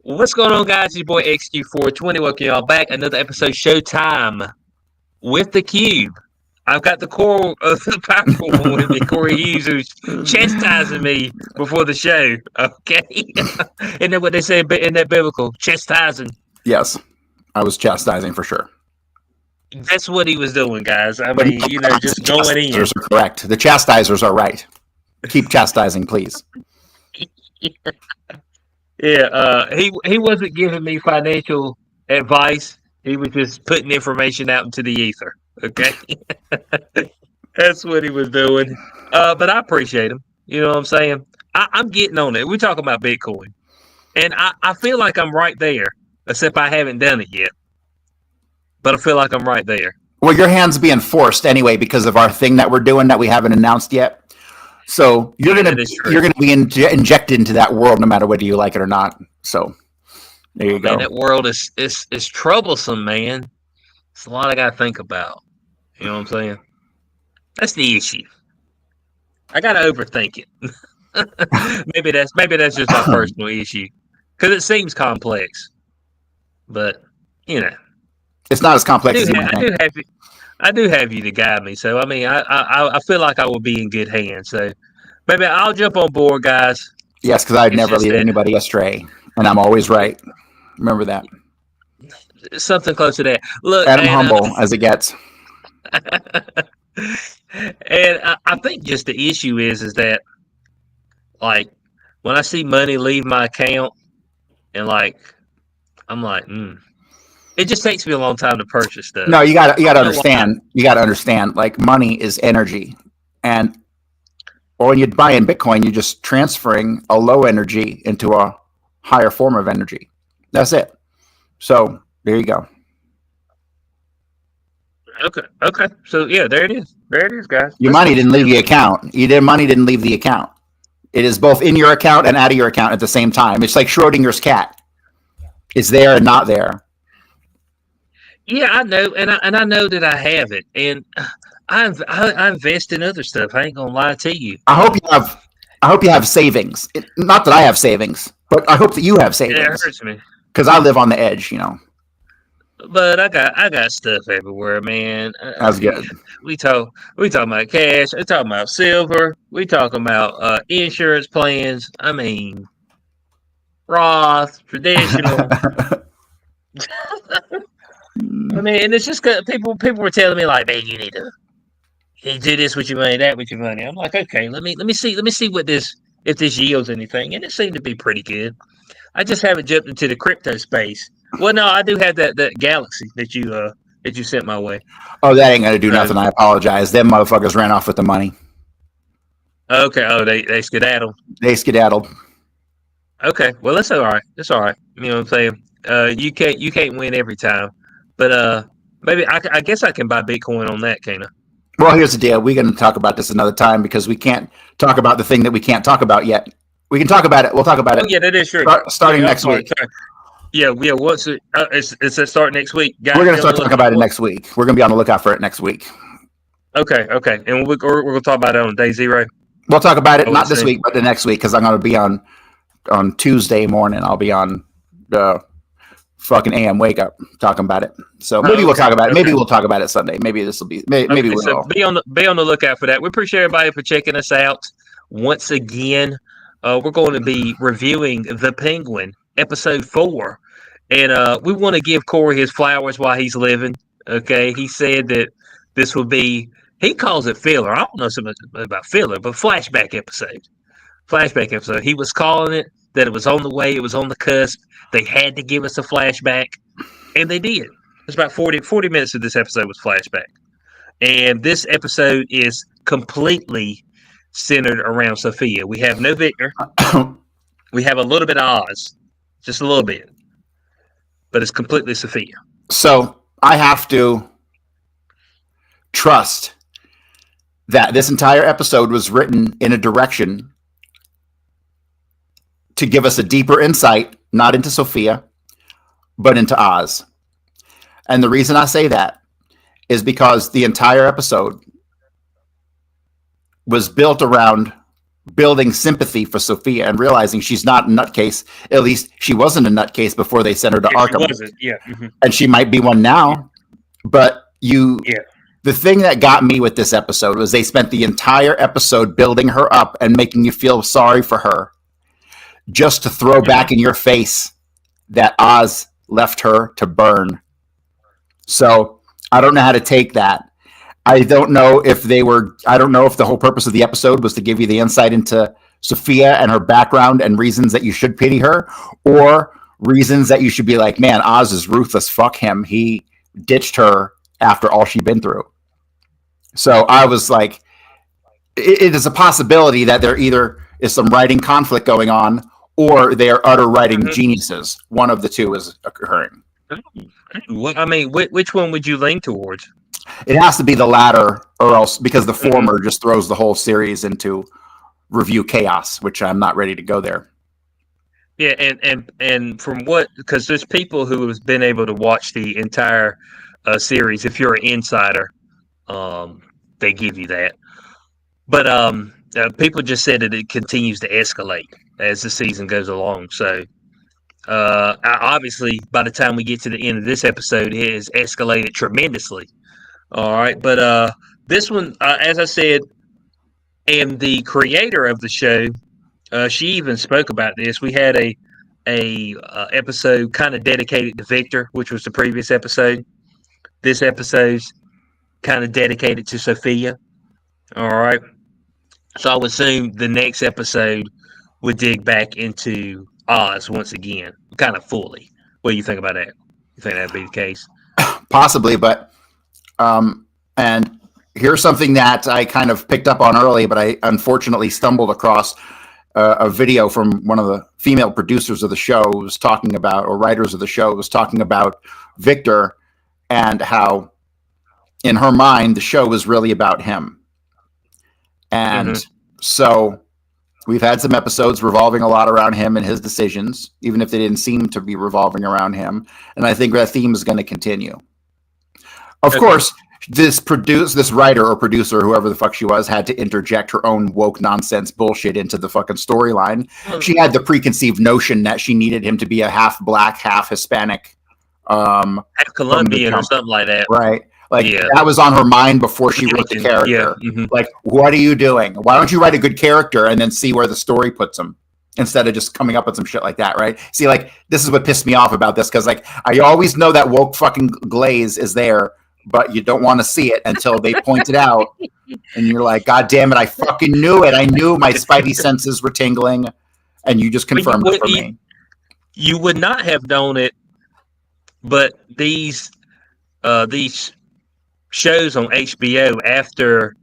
What's going on, guys? Your boy XQ420. Welcome y'all back. Another episode, Showtime with the Cube. I've got the core of the powerful one with me, Corey Hughes, who's chastising me before the show. Okay, isn't that what they say in that biblical? Chastising. Yes, I was chastising for sure. That's what he was doing, guys. I mean, just going in. The chastisers are correct. The chastisers are right. Keep chastising, please. Yeah, he wasn't giving me financial advice. He was just putting information out into the ether. Okay, that's what he was doing. But I appreciate him. You know what I'm saying? I'm getting on it. We're talking about Bitcoin, and I feel like I'm right there, except I haven't done it yet. But I feel like I'm right there. Well, your hand's being forced anyway because of our thing that we're doing that we haven't announced yet. So you're gonna be injected into that world no matter whether you like it or not. So there you go. Man, that world is troublesome, man. It's a lot I gotta think about. You know what I'm saying? That's the issue. I gotta overthink it. maybe that's just my personal issue because it seems complex, but it's not as complex as you might think. I do have you to guide me, so I mean, I feel like I will be in good hands. So maybe I'll jump on board, guys. Yes, because I'd never lead anybody astray, and I'm always right. Remember that. Something close to that. Look, and I'm humble as it gets. And I think just the issue is that, like, when I see money leave my account, and I'm like, it just takes me a long time to purchase stuff. No, you got to understand. You got to understand. Like, money is energy, and when you buy in Bitcoin, you're just transferring a low energy into a higher form of energy. That's it. So there you go. Okay. So yeah, there it is. There it is, guys. Your money didn't leave the account. Money didn't leave the account. It is both in your account and out of your account at the same time. It's like Schrodinger's cat. It's there and not there. Yeah, I know, and I know that I have it, and I invest in other stuff. I ain't gonna lie to you. I hope you have savings. Not that I have savings, but I hope that you have savings. Yeah, it hurts me because I live on the edge, But I got stuff everywhere, man. That's good. We talking about cash. We talking about silver. We talking about insurance plans. I mean, Roth, traditional. I mean, and it's just because people were telling me like, man, you need to do this with your money, that with your money. I'm like, okay, let me see what if this yields anything, and it seemed to be pretty good. I just haven't jumped into the crypto space. Well, no, I do have that Galaxy that you sent my way. Oh, that ain't gonna do nothing. I apologize. Them motherfuckers ran off with the money. Okay. Oh, they skedaddled. They skedaddled. Okay. Well, that's all right. That's all right. You know what I'm saying? You can't win every time, but maybe I guess I can buy Bitcoin on that, can't I? Well, here's the deal. We're going to talk about this another time because we can't talk about the thing that we can't talk about yet. We can talk about it. We'll talk about it. Oh, yeah, that is true. Starting next week. Sorry. Yeah. What's it? It's a start next week. Guys, we're going to start talking about it next week. We're going to be on the lookout for it next week. Okay. And we're going to talk about it on day 0. We'll talk about it not this week, but the next week because I'm going to be on Tuesday morning. I'll be on the fucking AM wake up talking about it. So maybe we'll talk about it. Maybe we'll talk about it Sunday. Maybe this will be. Maybe we'll. So be on the lookout for that. We appreciate everybody for checking us out once again. We're going to be reviewing The Penguin, episode 4, and we want to give Corey his flowers while he's living. Okay, he said that this will be. He calls it filler. I don't know so much about filler, but flashback episode. He was calling it that it was on the way. It was on the cusp. They had to give us a flashback, and they did. It's about 40 minutes of this episode was flashback. And this episode is completely centered around Sophia. We have no Victor. We have a little bit of Oz. Just a little bit. But it's completely Sophia. So I have to trust that this entire episode was written in a direction to give us a deeper insight, not into Sophia, but into Oz. And the reason I say that is because the entire episode was built around building sympathy for Sophia and realizing she's not a nutcase. At least she wasn't a nutcase before they sent her to She Arkham. wasn't. Yeah. Mm-hmm. And she might be one now. But Yeah. the thing that got me with this episode was they spent the entire episode building her up and making you feel sorry for her, just to throw back in your face that Oz left her to burn. So I don't know how to take that. I don't know if the whole purpose of the episode was to give you the insight into Sophia and her background and reasons that you should pity her, or reasons that you should be like, man, Oz is ruthless. Fuck him. He ditched her after all she'd been through. So I was like, it is a possibility that there either is some writing conflict going on, or they are utter writing geniuses. One of the two is occurring. I mean, which one would you lean towards? It has to be the latter, or else, because the former just throws the whole series into review chaos, which I'm not ready to go there. Yeah, and from what, because there's people who have been able to watch the entire series. If you're an insider, they give you that. But people just said that it continues to escalate as the season goes along. So obviously, by the time we get to the end of this episode, it has escalated tremendously. All right, but this one, as I said, and the creator of the show, she even spoke about this. We had a episode kind of dedicated to Victor, which was the previous episode. This episode's kind of dedicated to Sophia. All right, so I would assume the next episode would dig back into Oz once again, kind of fully. What do you think about that? You think that'd be the case? Possibly, but and here's something that I kind of picked up on early, but I unfortunately stumbled across a video from one of the female producers of the show was talking about, or writers of the show was talking about Victor, and how in her mind the show was really about him. And so we've had some episodes revolving a lot around him and his decisions, even if they didn't seem to be revolving around him. And I think that theme is going to continue. Of course, this writer or producer, whoever the fuck she was, had to interject her own woke nonsense bullshit into the fucking storyline. She had the preconceived notion that she needed him to be a half black, half Hispanic, half Colombian or something like that, right? Like that was on her mind before she wrote the character. Like, what are you doing? Why don't you write a good character and then see where the story puts him, instead of just coming up with some shit like that, right? See, like, this is what pissed me off about this, because like I always know that woke fucking glaze is there, but you don't want to see it until they point it out, and you're like, God damn it, I fucking knew it. I knew my spidey senses were tingling, and you just confirmed it for me. You would not have known it, but these shows on HBO, after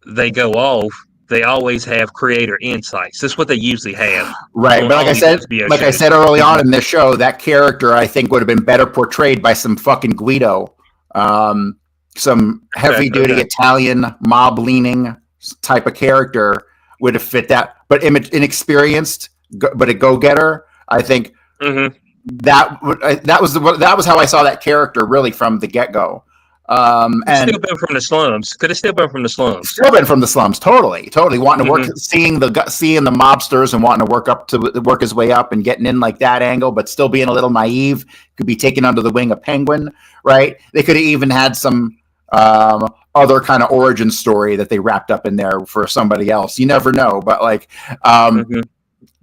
they go off, they always have creator insights. That's what they usually have. Right. But like I said early on in this show, that character I think would have been better portrayed by some fucking Guido. Some heavy duty Italian mob leaning type of character would have fit that, but inexperienced, but a go-getter. I think that was how I saw that character really from the get-go. And still been from the slums. Could have still been from the slums. Still been from the slums. Totally wanting to work, seeing the mobsters and wanting to work his way up and getting in like that angle, but still being a little naive. Could be taken under the wing of Penguin, right? They could have even had some other kind of origin story that they wrapped up in there for somebody else. You never know, but like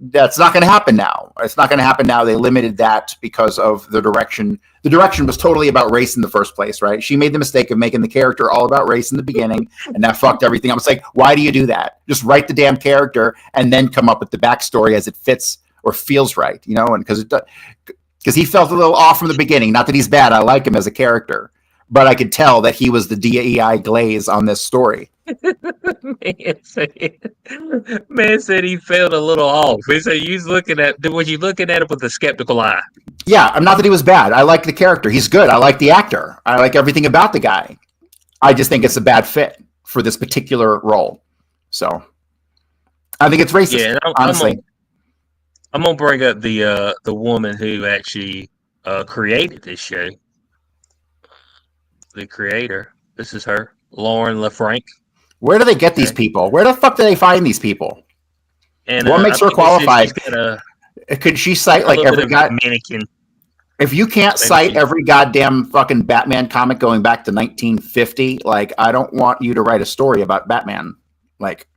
that's not going to happen now. It's not going to happen now. They limited that because of the direction. The direction was totally about race in the first place, right? She made the mistake of making the character all about race in the beginning, and that fucked everything up. It's like, why do you do that? Just write the damn character and then come up with the backstory as it fits or feels right, you know? And because he felt a little off from the beginning. Not that he's bad. I like him as a character, but I could tell that he was the DEI glaze on this story. Man said he felt a little off. He said was you looking at it with a skeptical eye? Yeah, not that he was bad. I like the character. He's good. I like the actor. I like everything about the guy. I just think it's a bad fit for this particular role. So I think it's racist. Yeah, honestly. I'm gonna bring up the woman who actually created this show. The creator. This is her, Lauren LaFranc. Where do they get these people? Where the fuck do they find these people? And What I makes her think they said qualified? she's got Could she cite a like little bit every of guy? mannequin. If you can't Maybe cite she. every goddamn fucking Batman comic going back to 1950, like I don't want you to write a story about Batman. Like,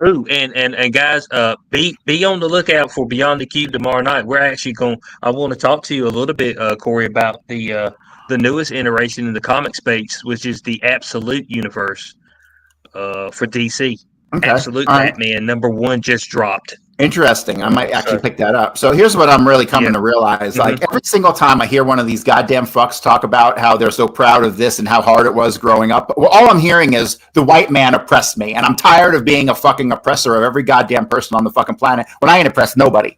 Ooh, and guys, be on the lookout for Beyond the Cube tomorrow night. We're actually going. I want to talk to you a little bit, Corey, about the newest iteration in the comic space, which is the Absolute Universe for DC. okay, Absolute all right. Batman #1 just dropped. Interesting. I might actually So pick that up. So here's what I'm really yeah. coming to realize. Hmm. Like every single time I hear one of these goddamn fucks talk about how they're so proud of this and how hard it was growing up, well, all I'm hearing is the white man oppressed me. And I'm tired of being a fucking oppressor of every goddamn person on the fucking planet when I ain't oppressed nobody.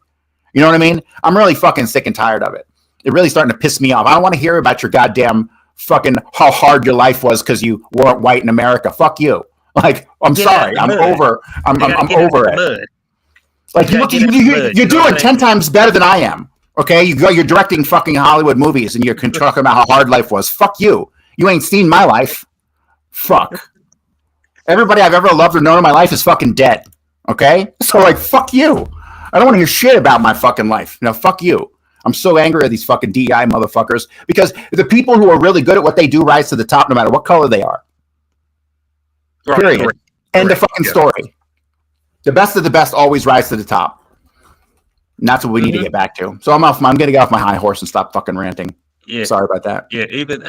You know what I mean? I'm really fucking sick and tired of it. It's really starting to piss me off. I don't want to hear about your goddamn fucking how hard your life was because you weren't white in America. Fuck you. Like, I'm Get out sorry. the I'm mud. over. I'm Get out over the it. mud. Like You you gotta get out the mud. you're You know what doing I'm 10 saying? times better than I am. Okay, you're directing fucking Hollywood movies and you're talking about how hard life was. Fuck you. You ain't seen my life. Fuck. Everybody I've ever loved or known in my life is fucking dead. Okay, so like fuck you. I don't want to hear shit about my fucking life. Fuck you. I'm so angry at these fucking DI motherfuckers because the people who are really good at what they do rise to the top no matter what color they are. Right. Period. Correct. End of Correct. fucking Yeah. story. The best of the best always rise to the top. And that's what we need to Hmm. get back to. So I'm going to get off my high horse and stop fucking ranting. Yeah. Sorry about that. Yeah. Even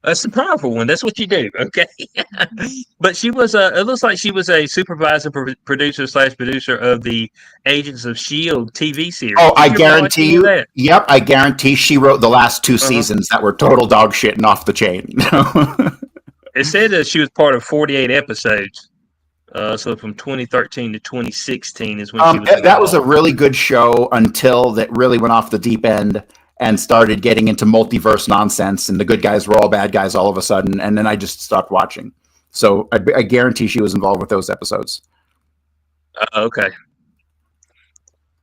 that's the powerful one. That's what you do. Okay. But she was a. It looks like she was a supervisor, producer / producer of the Agents of Shield TV series. Oh, I Did you ever watch guarantee any of you. that? Yep, I guarantee she wrote the last two Uh huh. seasons that were total dog shit and off the chain. It said that she was part of 48 episodes. So from 2013 to 2016 is when she was That was a involved. really good show until that really went off the deep end and started getting into multiverse nonsense, and the good guys were all bad guys all of a sudden, and then I just stopped watching. So I guarantee she was involved with those episodes. Okay.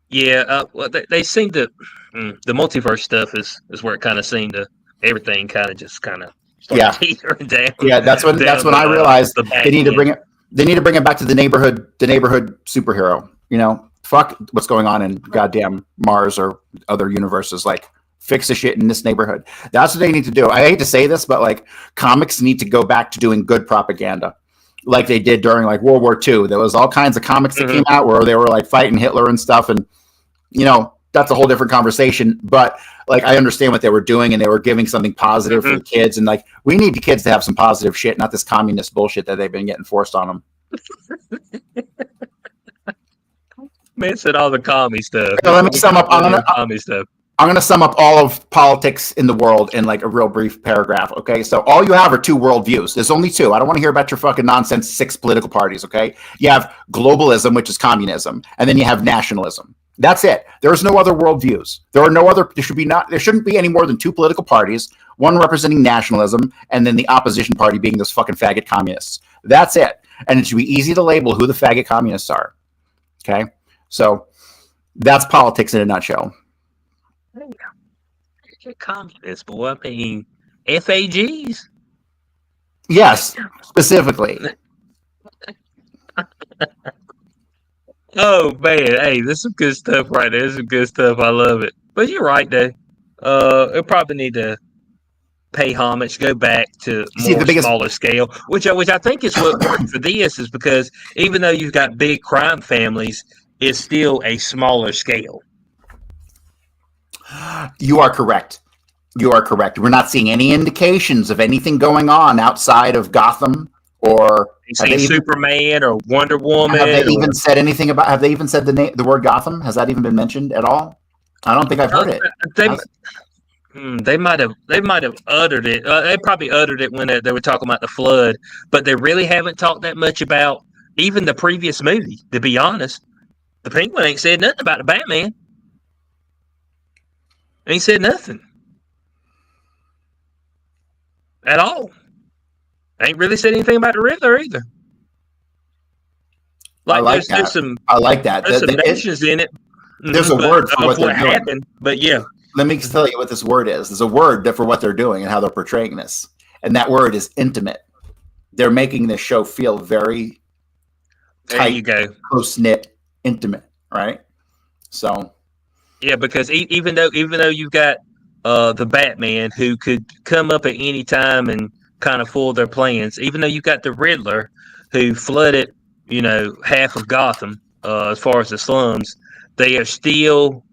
Yeah. Well, they seem to. The multiverse stuff is where it kind of seemed to everything kind of just kind of started Yeah, teetering down yeah. That's down when I realized the back they need to end. bring it. They need to bring it back to the neighborhood superhero. Fuck what's going on in goddamn Mars or other universes. Like, fix the shit in this neighborhood. That's what they need to do. I hate to say this, but like, comics need to go back to doing good propaganda, like they did during like World War II. There was all kinds of comics that Hmm. came out where they were like fighting Hitler and stuff, and that's a whole different conversation. But like, I understand what they were doing, and they were giving something positive for Hmm. the kids. And like, we need the kids to have some positive shit, not this communist bullshit that they've been getting forced on them. Man said all the commie stuff. So let me We sum got up. plenty of commie stuff. I'm going to sum up all of politics in the world in like a real brief paragraph. Okay. So all you have are two worldviews. There's only two. I don't want to hear about your fucking nonsense 6 political parties. Okay. You have globalism, which is communism, and then you have nationalism. That's it. There's no other worldviews. There shouldn't be any more than 2 political parties, one representing nationalism, and then the opposition party being those fucking faggot communists. That's it. And it should be easy to label who the faggot communists are. Okay. So that's politics in a nutshell. You're communist, boy. I mean, FAGs. Yes, specifically. Oh man, hey, this is some good stuff right there. This is some good stuff. I love it. But you're right, though. It probably need to pay homage, go back to See, the more biggest smaller scale, which I think is what worked for this is because even though you've got big crime families, it's still a smaller scale. You are correct. You are correct. We're not seeing any indications of anything going on outside of Gotham, or You see Superman or Wonder Woman. have they or, even said anything about? Have they even said the word Gotham? Has that even been mentioned at all? I don't think I've heard it. They might have uttered it. They probably uttered it when they were talking about the flood, but they really haven't talked that much about even the previous movie. To be honest, the Penguin ain't said nothing about the Batman. Ain't said nothing at all. Ain't really said anything about the Riddler either. I like that. There's some I like that. there's some nations in it. There's a word for what they're doing. happened, but yeah. Let me tell you what this word is. There's a word for what they're doing and how they're portraying this, and that word is intimate. They're making this show feel very There tight, you go. close knit, intimate. right? So Yeah, because even though you've got the Batman who could come up at any time and kind of fool their plans, even though you've got the Riddler who flooded, half of Gotham as far as the slums, they are still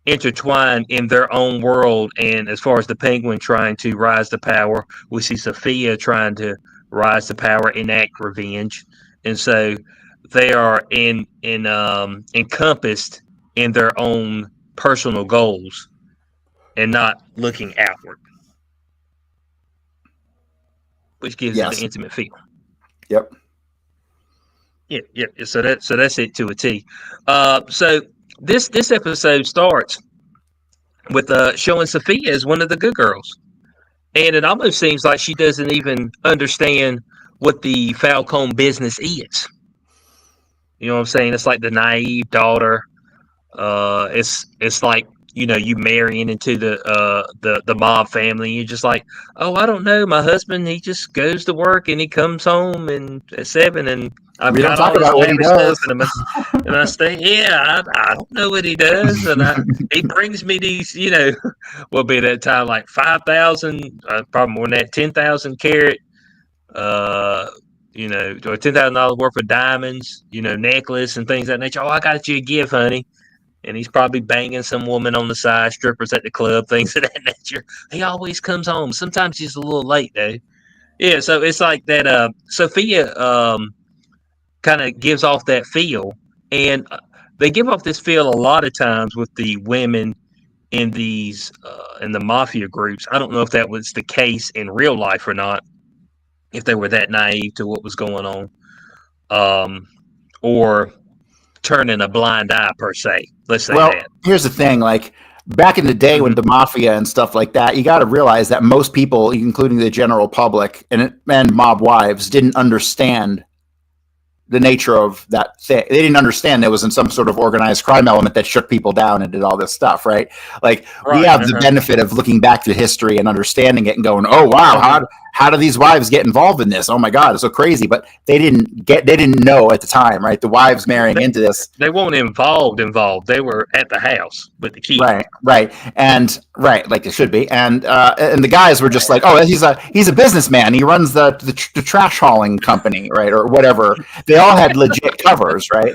intertwined in their own world. And as far as the Penguin trying to rise to power, we see Sophia trying to rise to power, enact revenge, and so they are encompassed in their own personal goals and not looking outward, which gives it the yes, intimate feel. yep, Yeah, yeah. So that's it to a T. So this episode starts with showing Sophia as one of the good girls. And it almost seems like she doesn't even understand what the Falcone business is. You know what I'm saying? It's like the naive daughter. It's like you marrying into the mob family. You're just like, oh, I don't know. My husband, he just goes to work and he comes home and at 7, and I've we don't got talk all this about what he lavish stuff, does. and I stay. Yeah, I don't know what he does, and he brings me these. Will be that time like 5,000, probably more than that, 10,000 carat. Uh, or $10,000 worth of diamonds, necklace and things of that nature. Oh, I got you a gift, honey. And he's probably banging some woman on the side, strippers at the club, things of that nature. He always comes home. Sometimes he's a little late though. Yeah, so it's like that. Sophia kind of gives off that feel, and they give off this feel a lot of times with the women in these in the mafia groups. I don't know if that was the case in real life or not, if they were that naive to what was going on, or turning a blind eye per se. Let's say Well, that. here's the thing: like back in the day when Mm-hmm. the mafia and stuff like that, you got to realize that most people, including the general public and mob wives, didn't understand the nature of that thing. They didn't understand there was in some sort of organized crime element that shook people down and did all this stuff, right? Like we Right. have the benefit of looking back through history and understanding it and going, "Oh wow, Mm-hmm. how do these wives get involved in this? Oh my god, it's so crazy." But they didn't know at the time, right? The wives marrying They, into this. they weren't involved. They were at the house with the key. Right, and right, like it should be, and the guys were just like, oh, he's a businessman. He runs the trash hauling company, right, or whatever. They all had legit covers, right?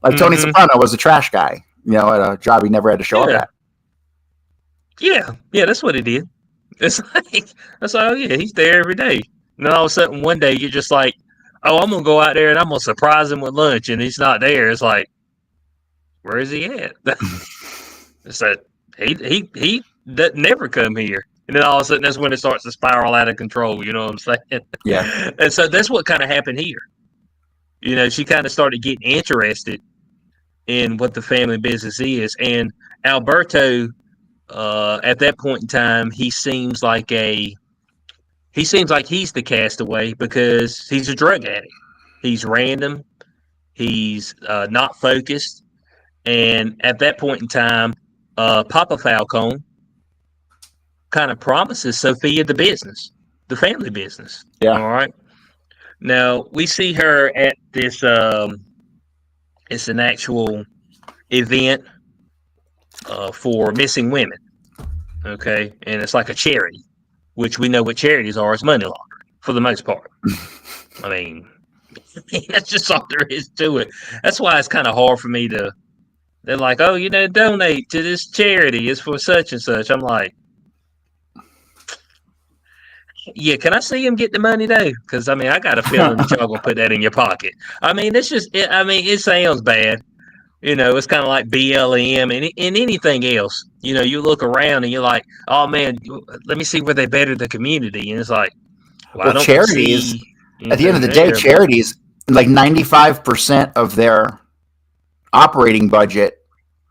Like Tony Mm-hmm. Soprano was a trash guy, at a job he never had to show up Yeah. at. Yeah. That's what it did. It's like, that's all. Yeah, he's there every day. And then all of a sudden, one day, you're just like, oh, I'm going to go out there and I'm going to surprise him with lunch. And he's not there. It's like, where is he at? It's like, he doesn't never come here. And then all of a sudden, that's when it starts to spiral out of control. You know what I'm saying? Yeah. And so that's what kind of happened here. She kind of started getting interested in what the family business is. And Alberto, at that point in time, he seems like he's the castaway because he's a drug addict. He's random. He's not focused. And at that point in time, Papa Falcone kind of promises Sophia the business, the family business. Yeah. All right. Now we see her at this. It's an actual event for missing women. Okay, and it's like a charity, which we know what charities are. It's money laundering for the most part. I mean, that's just all there is to it. That's why it's kind of hard for me to. They're like, oh, donate to this charity. It's for such and such. I'm like, yeah, can I see him get the money though? Because I mean, I got a feeling that y'all gonna put that in your pocket. I mean, it's just. It sounds bad. It's kind of like BLM and anything else. You look around and you're like, oh man, let me see where they better the community. And it's like, well, I don't charities, see at the end of the anything day, there, charities, like 95% of their operating budget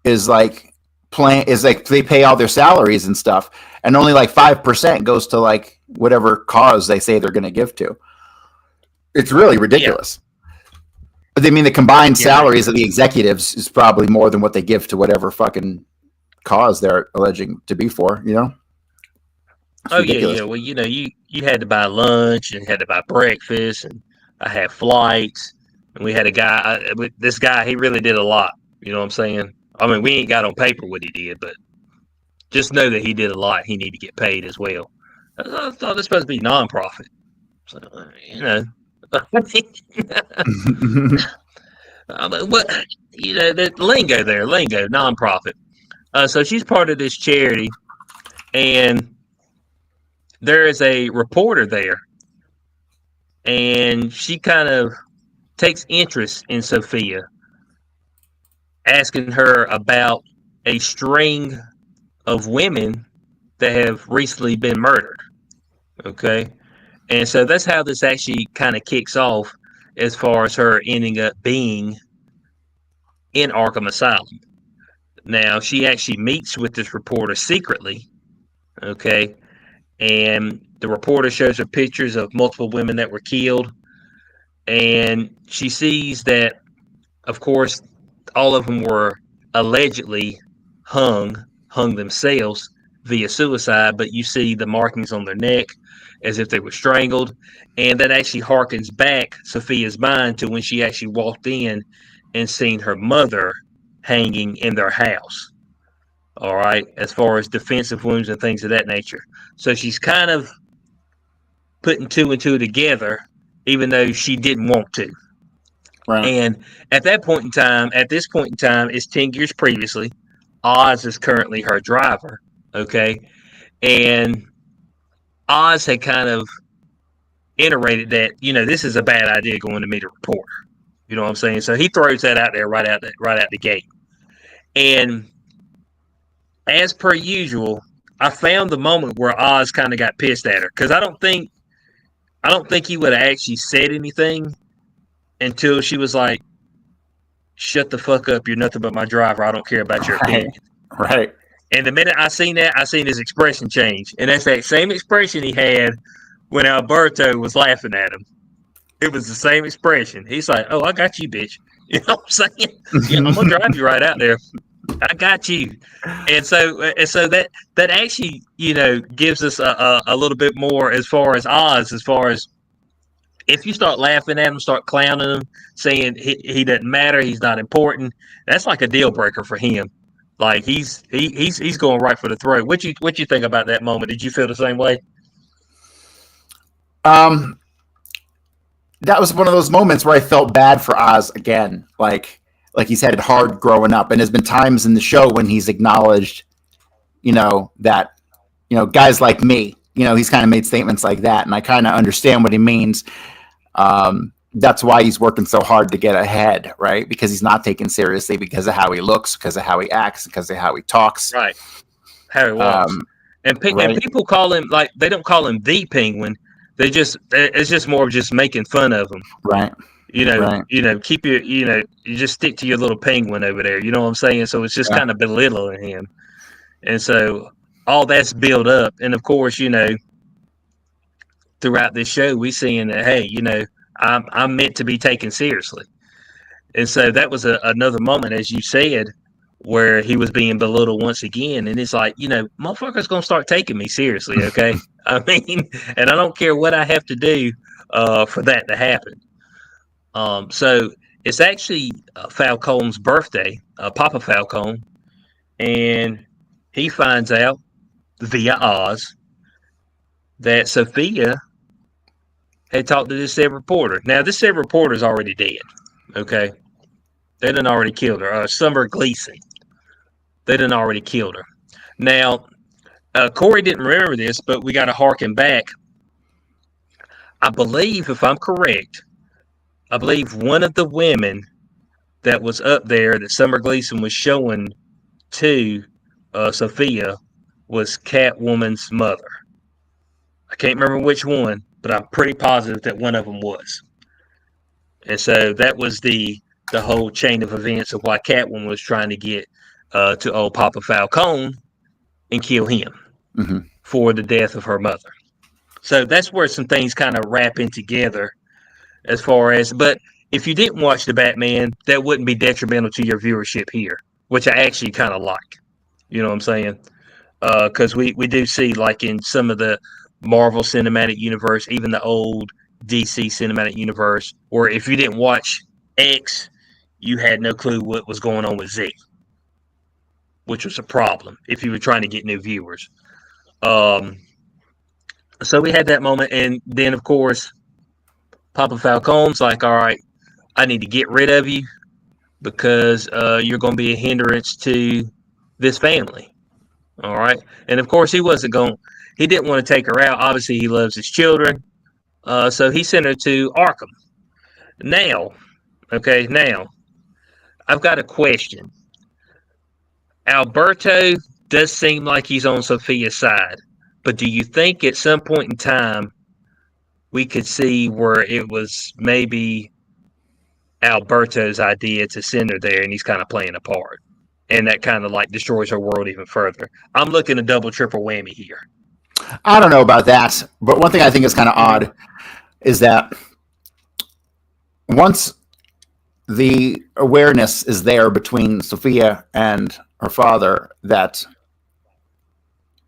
is like they pay all their salaries and stuff, and only like 5% goes to like whatever cause they say they're going to give to. It's really ridiculous. But I mean, the combined salaries of the executives is probably more than what they give to whatever fucking cause they're alleging to be for. It's ridiculous. yeah. Well, you had to buy lunch and had to buy breakfast, and I had flights, and we had a guy. This guy, he really did a lot. You know what I'm saying? I mean, we ain't got on paper what he did, but just know that he did a lot. He need to get paid as well. I thought this supposed to be nonprofit. So, what the lingo there, lingo nonprofit. So she's part of this charity, and there is a reporter there, and she kind of takes interest in Sophia, asking her about a string of women that have recently been murdered. Okay. And so that's how this actually kind of kicks off as far as her ending up being in Arkham Asylum. Now, she actually meets with this reporter secretly. Okay. And the reporter shows her pictures of multiple women that were killed. And she sees that, of course, all of them were allegedly hung themselves via suicide, but you see the markings on their neck as if they were strangled. And that actually harkens back Sophia's mind to when she actually walked in and seen her mother hanging in their house. All right, as far as defensive wounds and things of that nature. So she's kind of putting two and two together, even though she didn't want to. Right. And at this point in time, it's 10 years previously. Oz is currently her driver. Okay. And Oz had kind of iterated that, this is a bad idea going to meet a reporter. You know what I'm saying? So he throws that out there right out the gate. And as per usual, I found the moment where Oz kind of got pissed at her, because I don't think he would have actually said anything until she was like, "Shut the fuck up! You're nothing but my driver. I don't care about your opinion." Right. And the minute I seen that, I seen his expression change, and that's that same expression he had when Alberto was laughing at him. It was the same expression. He's like, "Oh, I got you, bitch." You know what I'm saying? Yeah, I'm gonna drive you right out there. I got you. And so that actually, gives us a little bit more as far as Oz, as far as if you start laughing at him, start clowning him, saying he doesn't matter, he's not important, that's like a deal breaker for him. Like he's going right for the throat. What you think about that moment? Did you feel the same way? That was one of those moments where I felt bad for Oz again. Like he's had it hard growing up, and there's been times in the show when he's acknowledged, that, guys like me, he's kind of made statements like that, and I kind of understand what he means. That's why he's working so hard to get ahead, right? Because he's not taken seriously because of how he looks, because of how he acts, because of how he talks. Right. How he walks. And people call him, like, they don't call him the Penguin. It's just more of just making fun of him. Right. Keep your, you just stick to your little penguin over there. You know what I'm saying? So it's just kind of belittling him. And so all that's built up. And of course, throughout this show, we seeing that, hey, I'm meant to be taken seriously. And so that was another moment, as you said, where he was being belittled once again. And it's like, motherfuckers going to start taking me seriously. Okay. I mean, and I don't care what I have to do for that to happen. So it's actually Falcone's birthday, Papa Falcone, and he finds out via Oz that Sophia had talked to this said reporter. Now, this said reporter is already dead. Okay, they done already killed her. Summer Gleason. They done already killed her. Now, Corey didn't remember this, but we got to harken back. I believe, if I'm correct, one of the women that was up there that Summer Gleason was showing to Sophia was Catwoman's mother. I can't remember which one, but I'm pretty positive that one of them was. And so that was the whole chain of events of why Catwoman was trying to get to old Papa Falcone and kill him for the death of her mother. So that's where some things kind of wrap in together as far as, but if you didn't watch the Batman, that wouldn't be detrimental to your viewership here, which I actually kind of like. You know what I'm saying? Because we do see, like in some of the Marvel Cinematic Universe, even the old DC Cinematic Universe, or if you didn't watch X, you had no clue what was going on with Z, which was a problem if you were trying to get new viewers. Um, so we had that moment, and then of course, Papa Falcone's like, "All right, I need to get rid of you because you're going to be a hindrance to this family." All right, and of course, he wasn't going. He didn't want to take her out. Obviously, he loves his children, so he sent her to Arkham. Now, okay, now I've got a question. Alberto does seem like he's on Sophia's side, but do you think at some point in time we could see where it was maybe Alberto's idea to send her there and he's kind of playing a part? And that kind of like destroys her world even further. I'm looking a double, triple whammy here. I don't know about that, but one thing I think is kind of odd is that once the awareness is there between Sophia and her father that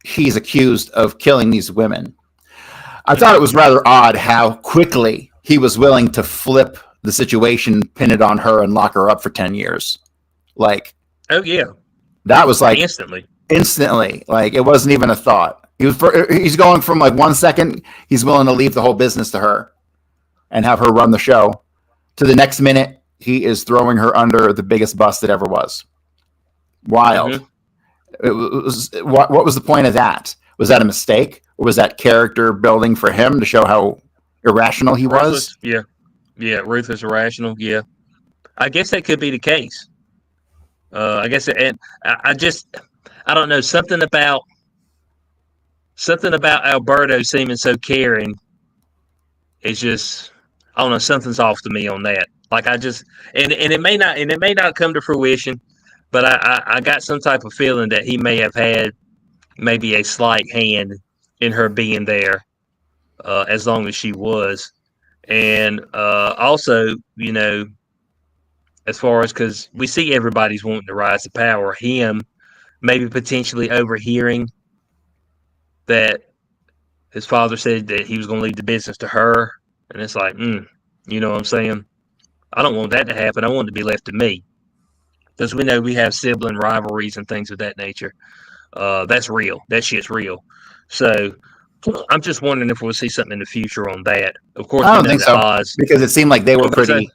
he's accused of killing these women, I thought it was rather odd how quickly he was willing to flip the situation, pin it on her, and lock her up for 10 years. Like, oh, yeah. That was like instantly. Like, it wasn't even a thought. He's going from like 1 second, he's willing to leave the whole business to her and have her run the show, to the next minute, he is throwing her under the biggest bus that ever was. Wild. Mm-hmm. What was the point of that? Was that a mistake? Or was that character building for him to show how irrational he was? Yeah. Yeah, ruthless, irrational. Yeah. I guess that could be the case. I guess, and I don't know, something about Alberto seeming so caring is just, I don't know, something's off to me on that. Like, I just, and it may not come to fruition, but I got some type of feeling that he may have had maybe a slight hand in her being there, as long as she was. And also, you know, as far as, because we see everybody's wanting to rise to power, him maybe potentially overhearing that his father said that he was going to leave the business to her. And it's like, you know what I'm saying? I don't want that to happen. I want it to be left to me. Because we know we have sibling rivalries and things of that nature. That's real. That shit's real. So I'm just wondering if we'll see something in the future on that. Of course, I don't think so. Oz, because it seemed like they were pretty...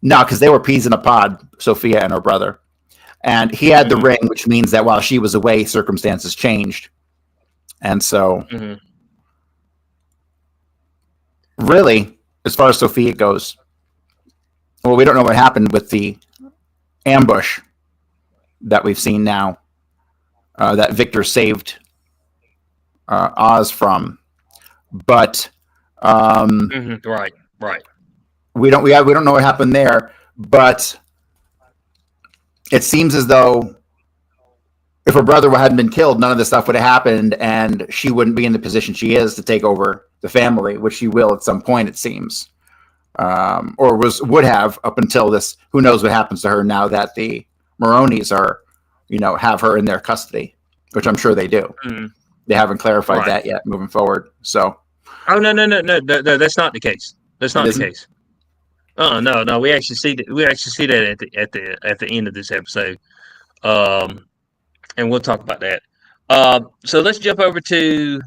No, because they were peas in a pod, Sophia and her brother. And he had the ring, which means that while she was away, circumstances changed. And so, really, as far as Sophia goes, well, we don't know what happened with the ambush that we've seen now, that Victor saved Oz from. But right. We don't know what happened there, but it seems as though if her brother hadn't been killed, none of this stuff would have happened, and she wouldn't be in the position she is to take over the family, which she will at some point, it seems, or would have up until this. Who knows what happens to her now that the Maronis are, have her in their custody, which I'm sure they do. They haven't clarified that yet moving forward. So, no, that's not the case. That's not the case. Oh no, we actually see that. We actually see that at the end of this episode, and we'll talk about that. So let's jump over to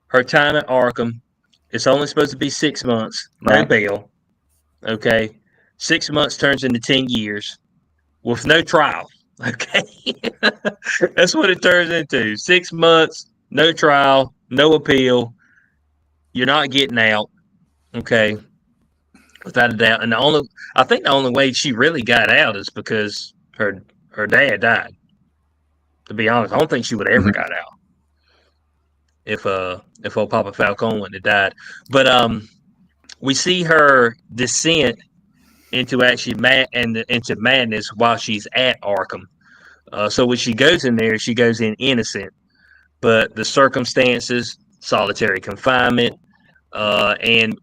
her time at Arkham. It's only supposed to be 6 months, no bail. Okay, 6 months turns into 10 years with no trial. Okay, that's what it turns into. 6 months, no trial, no appeal. You're not getting out. Okay. Without a doubt. And I think the only way she really got out is because her dad died. To be honest, I don't think she would have ever got out if old Papa Falcone wouldn't have died. But we see her descent into actually into madness while she's at Arkham. So when she goes in there, she goes in innocent, but the circumstances, solitary confinement, and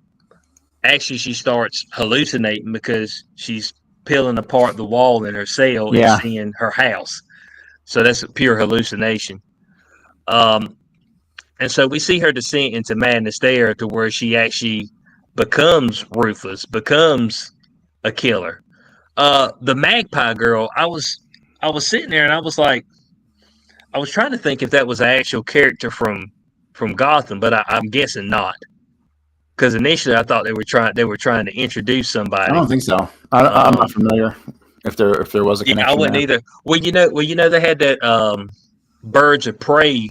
actually she starts hallucinating because she's peeling apart the wall in her cell and seeing her house. So that's a pure hallucination. And so we see her descent into madness there, to where she actually becomes ruthless, becomes a killer. The Magpie girl, I was sitting there and I was like, I was trying to think if that was an actual character from Gotham, but I'm guessing not. Because initially I thought they were trying to introduce I somebody. don't think so. I'm not Um, familiar if there was a yeah, I connection wouldn't there. either. Well, they had that Birds of Prey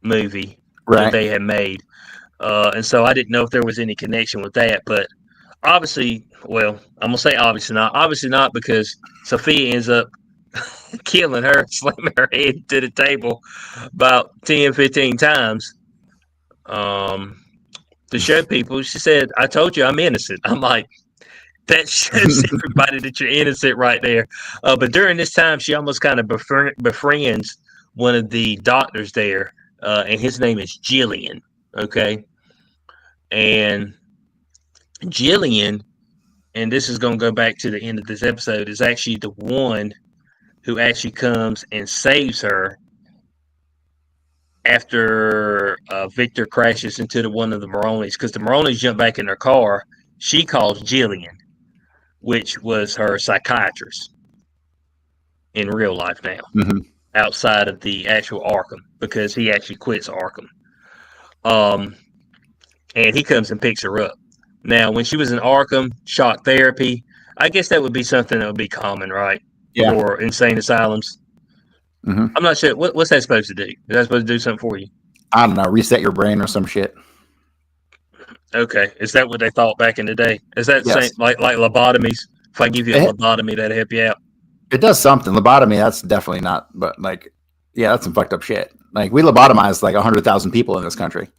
movie that Right. they had made, and so I didn't know if there was any connection with that. But obviously, well, I'm gonna say obviously not. Obviously not because Sophia ends up killing her, slamming her head to the table about 10, 15 times. Um, to show people, she said, "I told you I'm innocent." I'm like, that shows everybody that you're innocent right there. But during this time, she almost kind of befriends one of the doctors there, and his name is Jillian. Okay, and Jillian, and this is going to go back to the end of this episode, is actually the one who actually comes and saves her after Victor crashes into one of the Maronis, because the Maronis jump back in their car. She calls Jillian, which was her psychiatrist in real life now, Hmm. outside of the actual Arkham, because he actually quits Arkham. Um, and he comes and picks her up. Now, when she was in Arkham, shock therapy, I guess that would be something that would be common, right? Yeah. For insane asylums. Hmm. I'm not sure. What's that supposed to do? Is that supposed to do something for you? I don't know. Reset your brain or some shit. Okay. Is that what they thought back in the day? Is that same Yes. like lobotomies? If I give you a It, lobotomy, that'll help you out. it does something. Lobotomy, that's definitely not, but like, yeah, that's some fucked up shit. Like, we lobotomized like 100,000 people in this country.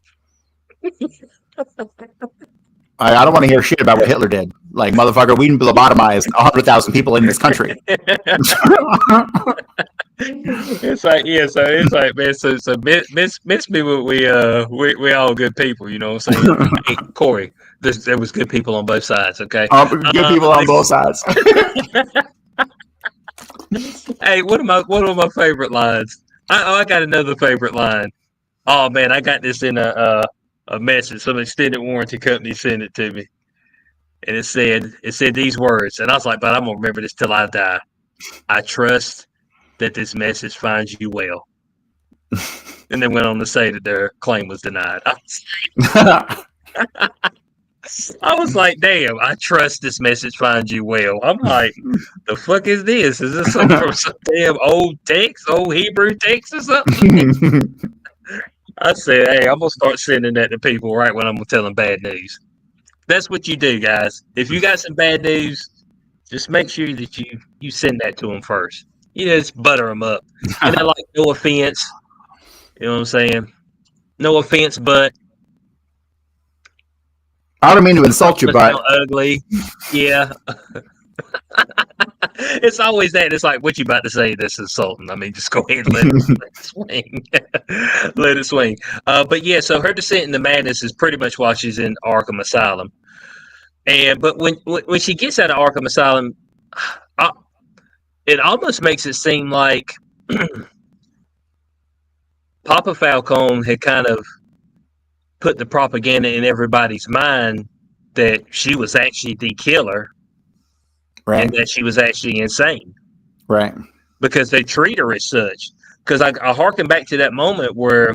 I don't want to hear shit about what Hitler did. Like, motherfucker, we lobotomized 100,000 people in this country. It's like, yeah, so it's like, man, so miss me with we all good people, you know what I'm saying? Hey, Corey, there was good people on both sides, okay? Good people on both sides. Hey, one of my favorite lines. I got another favorite line. Oh man, I got this in a message. Some extended warranty company sent it to me, and it said these words, and I was like, but I'm gonna remember this till I die. I trust that this message finds you well. And then went on to say that their claim was denied. I was like, damn, I trust this message finds you well. I'm like, the fuck is this? Is this some from some damn old text, old Hebrew text or something? I said, hey, I'm gonna start sending that to people right when I'm gonna tell them bad news. That's what you do, guys. If you got some bad news, just make sure that you send that to them first. You just butter them up. And they're like, no offense. You know what I'm saying? No offense, but I don't mean to insult you, gonna but sound ugly. Yeah. It's always that. It's like, what you about to say that's insulting. I mean, just go ahead and let it swing. Let it swing. But yeah, so her descent into madness is pretty much while she's in Arkham Asylum. But when she gets out of Arkham Asylum, uh, it almost makes it seem like Papa Falcone had kind of put the propaganda in everybody's mind that she was actually the killer and right, that she was actually insane right, because they treat her as such. Because I harken back to that moment where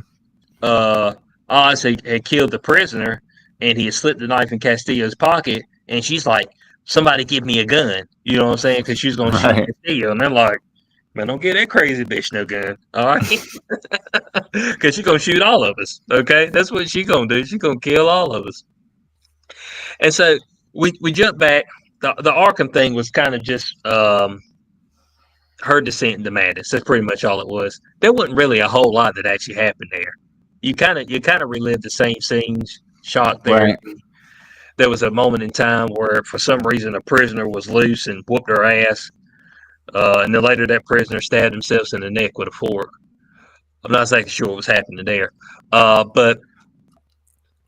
Oz had killed the prisoner and he had slipped the knife in Castillo's pocket, and she's like, "Somebody give me a gun," you know what I'm saying? Because she was going to shoot right. Castillo, and they're like, "Man, don't get that crazy bitch no gun, all right?" Because she's going to shoot all of us. Okay, that's what she's going to do. She's going to kill all of us. And so we jump back. The Arkham thing was kind of just her descent into madness. That's pretty much all it was. There wasn't really a whole lot that actually happened there. You kind of relived the same scenes. Shock Right. therapy. There was a moment in time where, for some reason, a prisoner was loose and whooped her ass. And then later, that prisoner stabbed himself in the neck with a fork. I'm not exactly sure what was happening there. But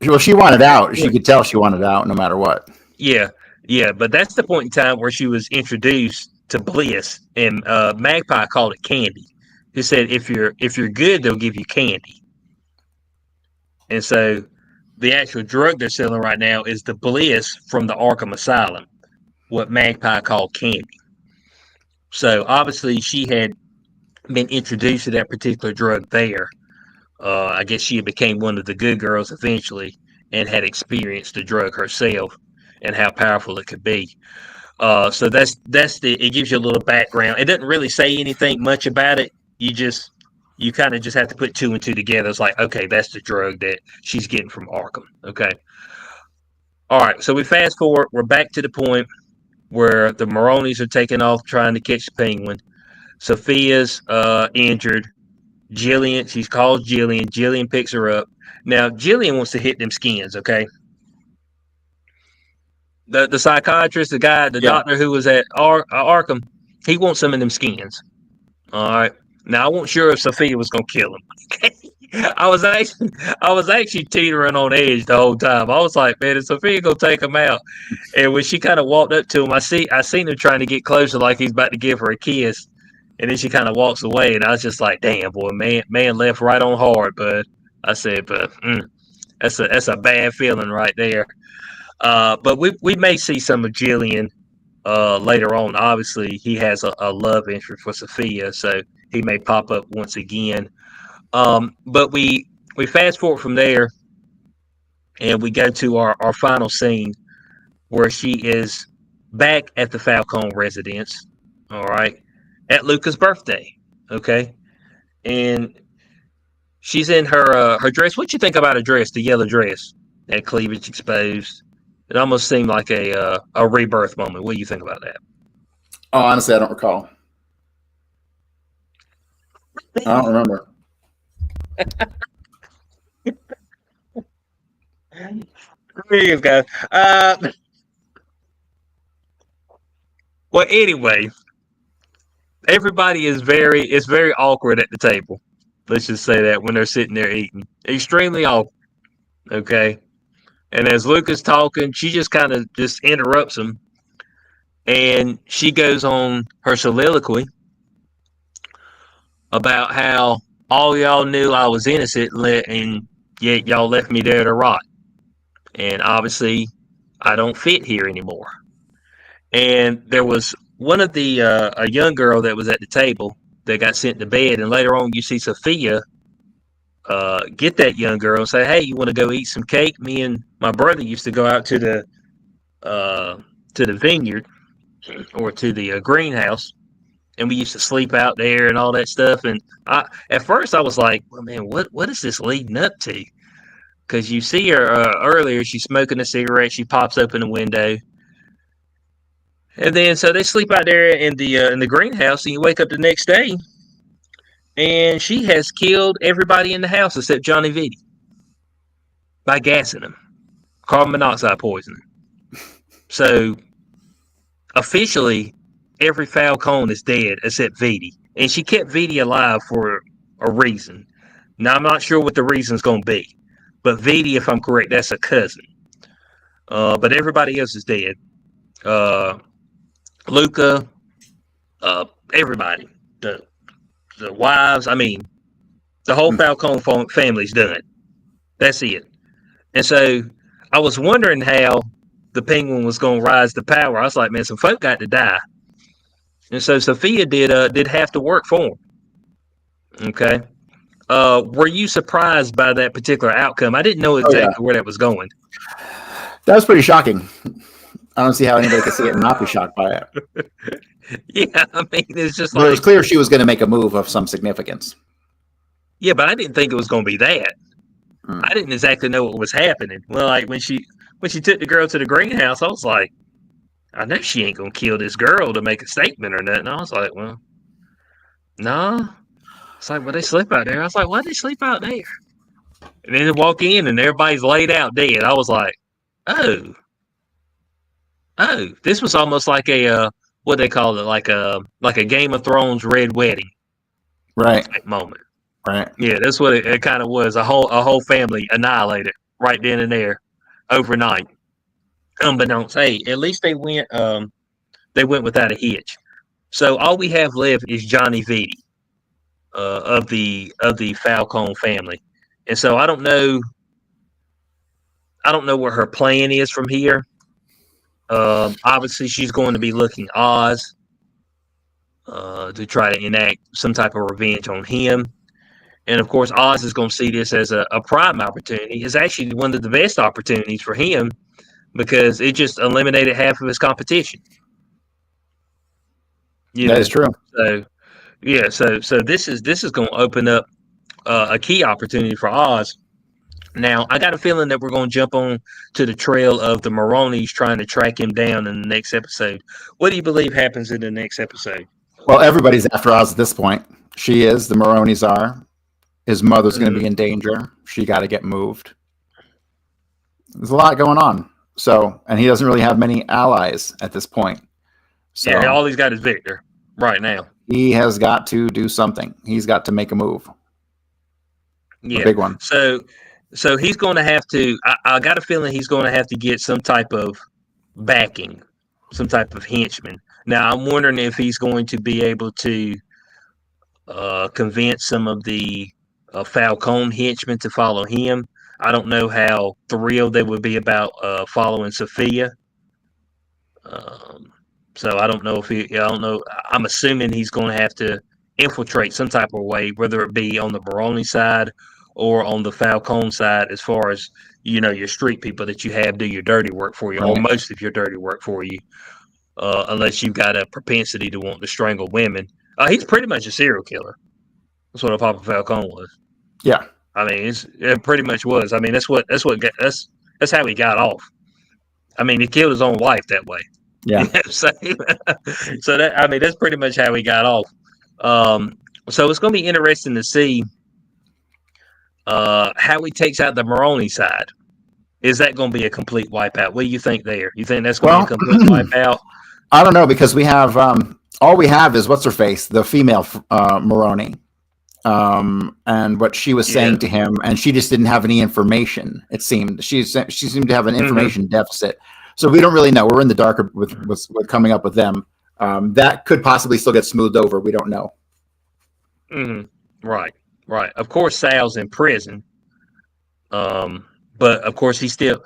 Well, she wanted out. She point, could tell she wanted out no matter what. yeah, yeah. But that's the point in time where she was introduced to bliss, and Magpie called it candy. He said, "If you're good, they'll give you candy." And so the actual drug they're selling right now is the bliss from the Arkham Asylum, what Magpie called candy. So obviously she had been introduced to that particular drug there. I guess she had became one of the good girls eventually and had experienced the drug herself and how powerful it could be. So that's the it gives you a little background. It doesn't really say anything much about it. You kind of just have to put two and two together. It's like, okay, that's the drug that she's getting from Arkham. Okay. All right. So we fast forward. We're back to the point where the Maronis are taking off trying to catch the penguin. Sophia's injured. Jillian, she's called Jillian. Jillian picks her up. Now, Jillian wants to hit them skins, okay? The psychiatrist, the guy, the Yeah. doctor who was at Arkham, he wants some of them skins. All right. Now, I wasn't sure if Sophia was going to kill him. I was actually teetering on edge the whole time. I was like, man, is Sophia going to take him out? And when she kind of walked up to him, I seen him trying to get closer like he's about to give her a kiss. And then she kind of walks away, and I was just like, "Damn, boy, man left right on hard." But I said, "But that's a bad feeling right there." But we may see some of Jillian later on. Obviously, he has a love interest for Sophia, so he may pop up once again. But we fast forward from there, and we go to our final scene where she is back at the Falcone residence. All right, at Luca's birthday. Okay, and she's in her dress. What you think about her dress? The yellow dress, that cleavage exposed. It almost seemed like a rebirth moment. What do you think about that? Oh, honestly, I don't recall. I don't remember. There you go. Well, anyway, everybody is very awkward at the table. Let's just say that when they're sitting there eating, extremely awkward. Okay, and as Luca's talking, she just kind of just interrupts him, and she goes on her soliloquy about how all y'all knew I was innocent, and yet y'all left me there to rot. And obviously, I don't fit here anymore. And there was one of the a young girl that was at the table that got sent to bed, and later on you see Sophia get that young girl and say, "Hey, you want to go eat some cake? Me and my brother used to go out uh, to the vineyard or to the greenhouse, and we used to sleep out there and all that stuff." And at first I was like, "Well, man, what is this leading up to?" Because you see her earlier, she's smoking a cigarette. She pops open the window, and then so they sleep out there in the greenhouse. And you wake up the next day, and she has killed everybody in the house except Johnny Vitti by gassing him, carbon monoxide poisoning. So officially, every Falcone is dead except Vitti, and she kept Vitti alive for a reason. Now I'm not sure what the reason's going to be, but Vitti, if I'm correct, that's a cousin. But everybody else is dead. Uh, Luca, everybody, the the wives. I mean, the whole Falcone family's done. That's it. And so I was wondering how the Penguin was going to rise to power. I was like, man, some folk got to die. And so Sophia did have to work for him. Okay. Were you surprised by that particular outcome? I didn't know exactly where that was going. That was pretty shocking. I don't see how anybody could see it and not be shocked by it. Yeah, I mean, it's just But it was clear she was going to make a move of some significance. Yeah, but I didn't think it was going to be that. I didn't exactly know what was happening. Well, like when she took the girl to the greenhouse, I was like, I know she ain't gonna kill this girl to make a statement or nothing. I was like, well, no. Nah. It's like, well, they sleep out there. I was like, why'd they sleep out there? And then they walk in and everybody's laid out dead. I was like, oh, this was almost like a what they call it, like a Game of Thrones red wedding, right? Moment. Right. Yeah, that's what it kind of was. A whole family annihilated right then and there, overnight. Unbeknownst, hey, at least they went without a hitch. So all we have left is Johnny Vitti of the Falcone family, and so I don't know what her plan is from here. Obviously, she's going to be looking Oz. to try to enact some type of revenge on him. And of course, Oz is going to see this as a prime opportunity. It's actually one of the best opportunities for him because it just eliminated half of his competition. You That know, is true. so yeah, so this is going to open up a key opportunity for Oz. Now, I got a feeling that we're going to jump on to the trail of the Maronis trying to track him down in the next episode. What do you believe happens in the next episode? Well, everybody's after Oz at this point. She is. The Maronis are. His mother's going to be Mm-hmm. in danger. She got to get moved. There's a lot going on. So, and he doesn't really have many allies at this point. Yeah, So all he's got is Victor right now. he has got to do something. He's got to make a move, a Yeah, big one. so he's going to have to. I got a feeling he's going to have to get some type of backing, some type of henchman. Now, I'm wondering if he's going to be able to convince some of the Falcone henchmen to follow him. I don't know how thrilled they would be about following Sophia. Um, so I don't know if he. I don't know. I'm assuming he's going to have to infiltrate some type of way, whether it be on the Baroni side or on the Falcone side, as far as your street people that you have do your dirty work for you, or Right. most of your dirty work for you, unless you've got a propensity to want to strangle women. He's pretty much a serial killer. That's what a Papa Falcone was. Yeah. I mean, it pretty much was. I mean, that's how he got off. I mean, he killed his own wife that way. Yeah. So, so that I mean, that's pretty much how he got off. So it's going to be interesting to see how he takes out the Moroni side. Is that going to be a complete wipeout? What do you think there? You think that's going to be a complete wipeout? I don't know because we have all we have is what's her face, the female Moroni, and what she was saying to him, and she just didn't have any information. It seemed she seemed to have an information deficit, so we don't really know. We're in the dark with coming up with them. That could possibly still get smoothed over. We don't know. Right. Of course, Sal's in prison, but of course he still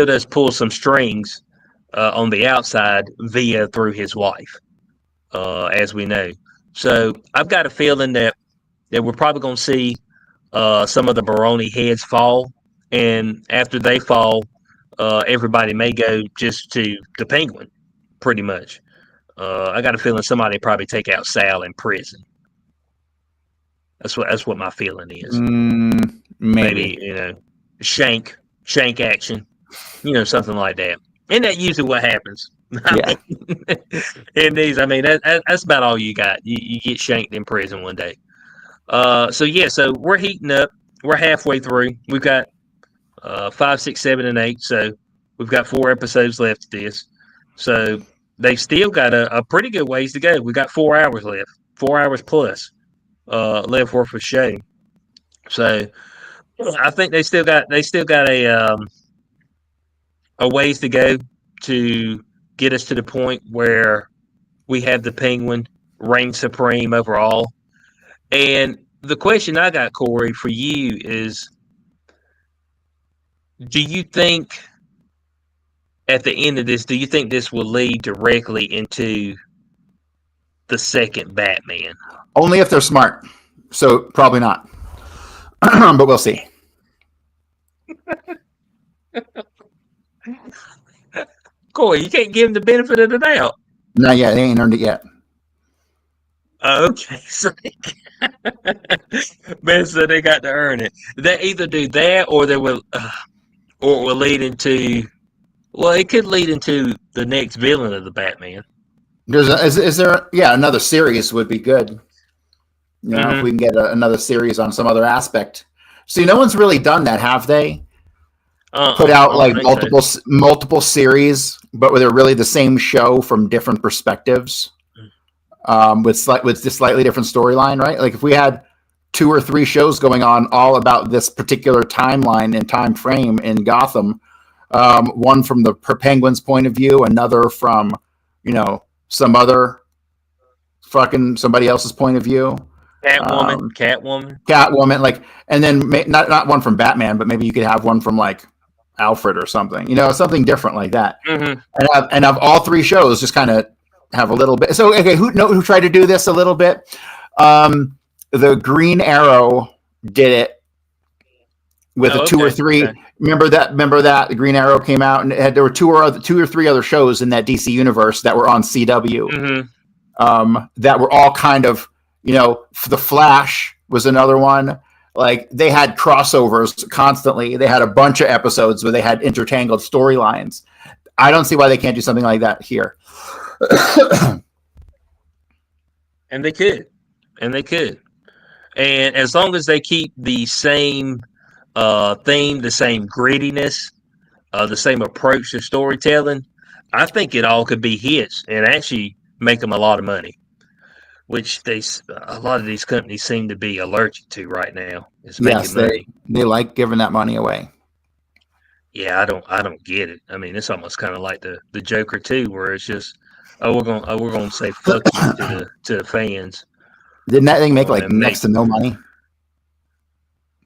does pull some strings on the outside through his wife, as we know. So I've got a feeling that we're probably going to see some of the Baroni heads fall, and after they fall, everybody may go just to the Penguin, pretty much. I got a feeling somebody probably take out Sal in prison. That's what my feeling is. Maybe Shank action, something like that. And that usually what happens. Yeah. In these, I mean, that's about all you got. You get shanked in prison one day. So we're heating up. We're halfway through. We've got 5, 6, 7, and 8. So we've got 4 episodes left of this. So they've still got a pretty good ways to go. We got 4 hours left, 4 hours plus left worth of show. So I think they still got a ways to go to get us to the point where we have the Penguin reign supreme overall. And the question I got, Corey, for you is, do you think at the end of this, do you think this will lead directly into the second Batman? Only if they're smart. So probably not. But we'll see. Corey, you can't give him the benefit of the doubt. Not yet. They ain't earned it yet. Okay, so man, so they got to earn it. They either do that, or they will, or it will lead into. Well, it could lead into the next villain of the Batman. Is there? Yeah, another series would be good. If we can get another series on some other aspect. See, no one's really done that, have they? Put out like multiple series, but they're really the same show from different perspectives. With just slightly different storyline, right? Like if we had 2 or 3 shows going on all about this particular timeline and time frame in Gotham, one from the Penguin's point of view, another from some other fucking somebody else's point of view. Catwoman, like, and then not one from Batman, but maybe you could have one from like Alfred or something, something different like that, and have all 3 shows just kind of have a little bit. So okay, who tried to do this a little bit? The Green Arrow did it with a two or three. Okay. Remember that the Green Arrow came out and there were two or three other shows in that DC universe that were on CW. That were all kind of, The Flash was another one. Like they had crossovers constantly. They had a bunch of episodes where they had intertangled storylines. I don't see why they can't do something like that here. And they could. And as long as they keep the same theme, the same grittiness, the same approach to storytelling, I think it all could be hits and actually make them a lot of money, which a lot of these companies seem to be allergic to right now. Is making money. They like giving that money away. Yeah, I don't get it. I mean, it's almost kind of like the Joker 2, where it's just, we're gonna say fuck you to the fans. Didn't that thing make like next to no money?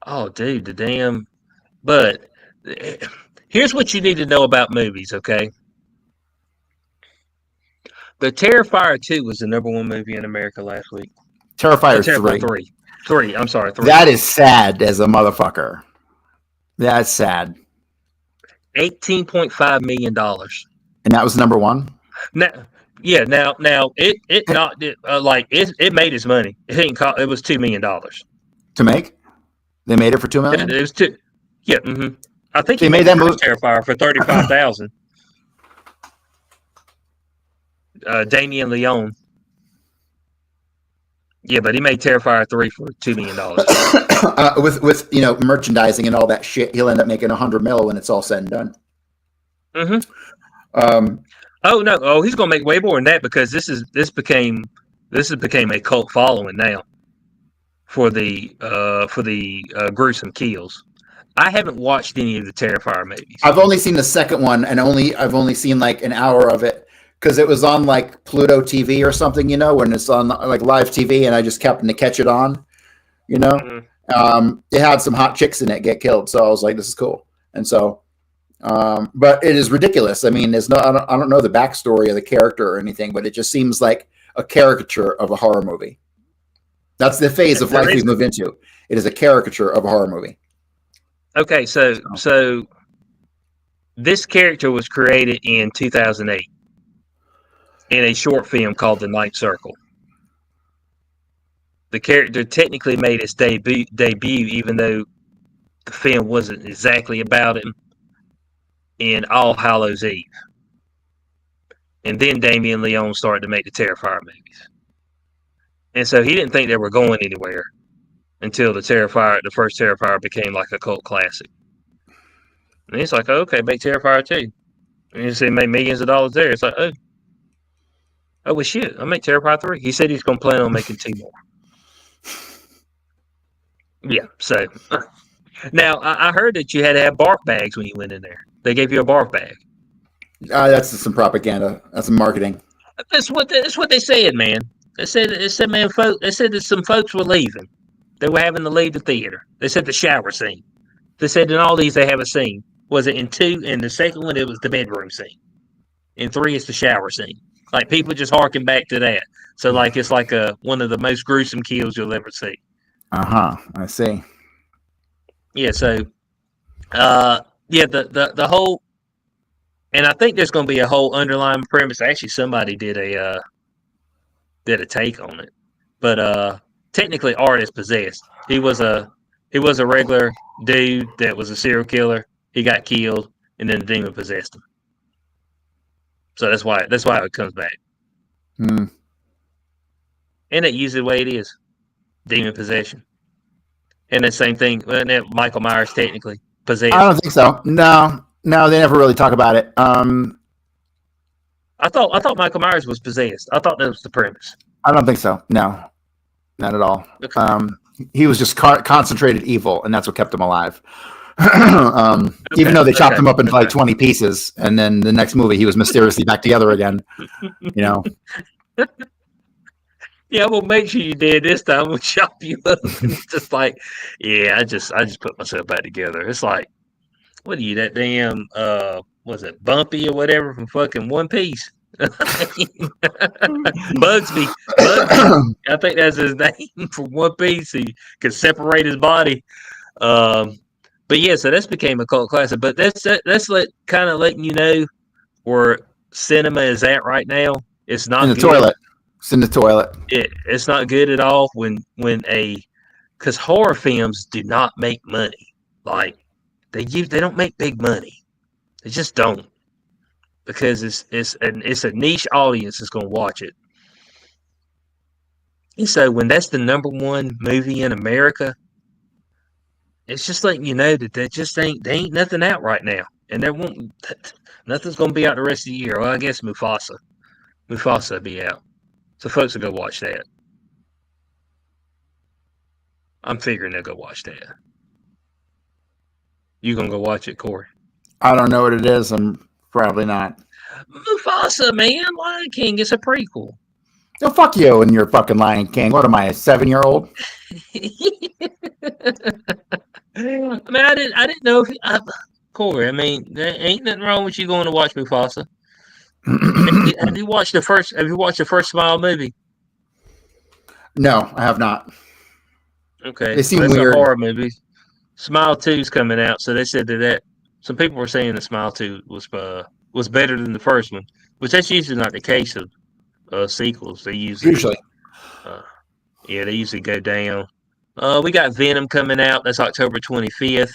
Oh, dude, the damn. But here's what you need to know about movies, okay? The Terrifier 2 was the #1 movie in America last week. Terrifier 3. 3. I'm sorry, 3. That is sad as a motherfucker. That's sad. $18.5 million. And that was #1? Now, yeah, now it not like it made its money. It was $2 million to make. They made it for $2 million. It was two. Yeah, I think they made that movie Terrifier for $35,000. Damien Leone. Yeah, but he made Terrifier 3 for $2 million. With merchandising and all that shit, he'll end up making $100 million when it's all said and done. Oh no! Oh, he's gonna make way more than that because this became a cult following now for the gruesome kills. I haven't watched any of the Terrifier movies. I've only seen the second one, and I've only seen like an hour of it because it was on like Pluto TV or something, when it's on like live TV, and I just happened to catch it on. It had some hot chicks in it get killed, so I was like, this is cool, and so. But it is ridiculous. I mean, I don't know the backstory of the character or anything, but it just seems like a caricature of a horror movie. That's the phase of life we've moved into. It is a caricature of a horror movie. Okay, so this character was created in 2008 in a short film called The Ninth Circle. The character technically made its debut, even though the film wasn't exactly about him, in All Hallows Eve. And then Damien Leone started to make the Terrifier movies. And so he didn't think they were going anywhere until the first Terrifier became like a cult classic. And he's like, okay, make Terrifier 2. And you see, made millions of dollars there. It's like, oh well, shit, I'll make Terrifier 3. He said he's going to plan on making 2 more. Yeah, so now I heard that you had to have barf bags when you went in there. They gave you a barf bag. That's some propaganda. That's some marketing. That's what they said, man. They said that some folks were leaving. They were having to leave the theater. They said the shower scene. They said in all these they have a scene. Was it in 2? In the second one, it was the bedroom scene. In 3, it's the shower scene. Like people just harken back to that. So like it's like one of the most gruesome kills you'll ever see. I see. Yeah. So, the whole, and I think there's going to be a whole underlying premise. Actually, somebody did a take on it, but technically, Art is possessed. He was a regular dude that was a serial killer. He got killed, and then the demon possessed him. So that's why it comes back. And that's usually the way it is, demon possession. And the same thing, Michael Myers technically possessed. I don't think so. No, they never really talk about it. I thought Michael Myers was possessed. I thought that was the premise. I don't think so. No, not at all. Okay. He was just concentrated evil, and that's what kept him alive. Even though they chopped him up into like 20 pieces, and then the next movie he was mysteriously back together again. Yeah, well, make sure you did this time. We'll chop you up. It's just like, yeah, I just put myself back together. It's like, what are you, that damn was it Bumpy or whatever from fucking One Piece? Bugsby, Bugsby. I think that's his name for One Piece. He could separate his body. Um, but yeah, so that's became a cult classic. But that's kind of letting you know where cinema is at right now. It's In not the good. toilet. It's in the toilet. It's not good at all because horror films do not make money. Like they don't make big money. They just don't, because it's a niche audience that's going to watch it. And so when that's the number one movie in America, it's just letting you know that there ain't nothing out right now, and there won't nothing's going to be out the rest of the year. Well, I guess Mufasa will be out, so folks will go watch that. I'm figuring they'll go watch that. You gonna go watch it, Corey? I don't know what it is. I'm probably not. Mufasa, man, Lion King. It's a prequel. Oh, fuck you and your fucking Lion King. What am I, a 7-year-old? I mean, I didn't know Corey. I mean, there ain't nothing wrong with you going to watch Mufasa. Have you watched the first? Have you watched the first Smile movie? No, I have not. Okay, They seem that's weird. a horror movie. Smile 2's coming out, so they said that some people were saying the Smile 2 was better than the first one, which that's usually not the case of sequels. They usually they usually go down. We got Venom coming out. That's October 25th.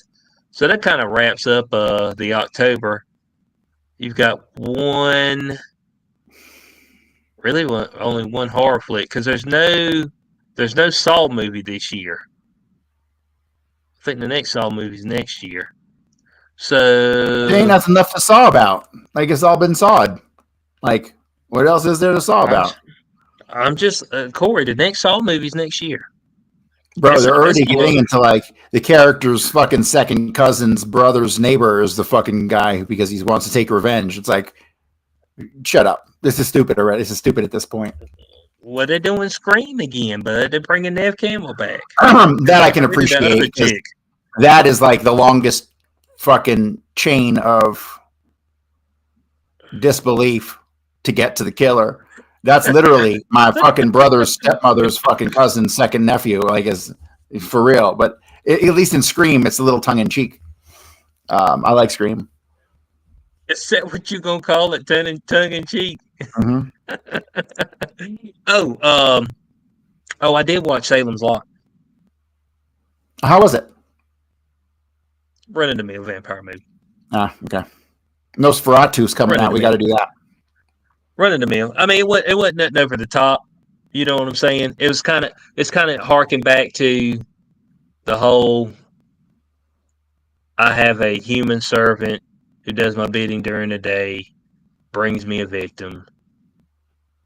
So that kind of wraps up the October. You've got only one horror flick, because there's no Saw movie this year. I think the next Saw movie is next year. So There ain't nothing left to saw about. Like, it's all been sawed. Like, what else is there to saw about? I'm just Corey. The next Saw movie's next year. Bro, they're already getting into like the character's fucking second cousin's brother's neighbor is the fucking guy because he wants to take revenge. It's like, shut up. This is stupid already. This is stupid at this point. Well, they're doing Scream again, but they're bringing Nev Campbell back. That I can appreciate. That is like the longest fucking chain of disbelief to get to the killer. That's literally my fucking brother's stepmother's fucking cousin's second nephew. Like, is for real. But at least in Scream, it's a little tongue in cheek. I like Scream. Is that what you gonna call it? Tongue in cheek. Mm-hmm. I did watch Salem's Lot. How was it? Run of the mill vampire movie. Ah, okay. Nosferatu's coming out. We got to do that. Run of the mill. I mean, it wasn't nothing over the top. You know what I'm saying? It's kind of harking back to the whole. I have a human servant who does my bidding during the day, brings me a victim,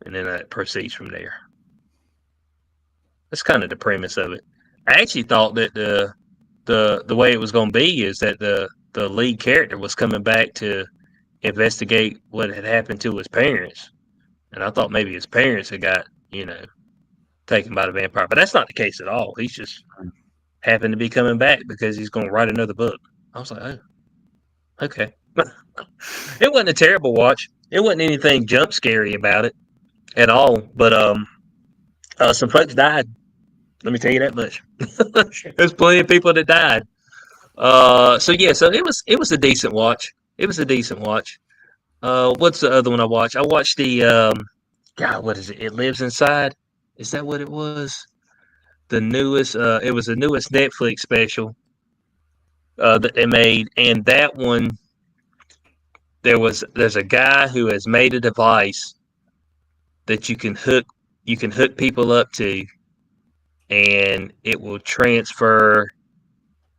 and then that proceeds from there. That's kind of the premise of it. I actually thought that the way it was going to be is that the lead character was coming back to investigate what had happened to his parents, and I thought maybe his parents had got taken by the vampire, but that's not the case at all. He's just happened to be coming back because he's going to write another book. I was like, oh, okay. It wasn't a terrible watch. It wasn't anything jump scary about it at all, but some folks died. Let me tell you that much. There's plenty of people that died. So it was a decent watch. It was a decent watch. What's the other one I watched? I watched the God, what is it? It Lives Inside. Is that what it was? The newest. It was the newest Netflix special that they made, and that one. There's a guy who has made a device that you can hook people up to, and it will transfer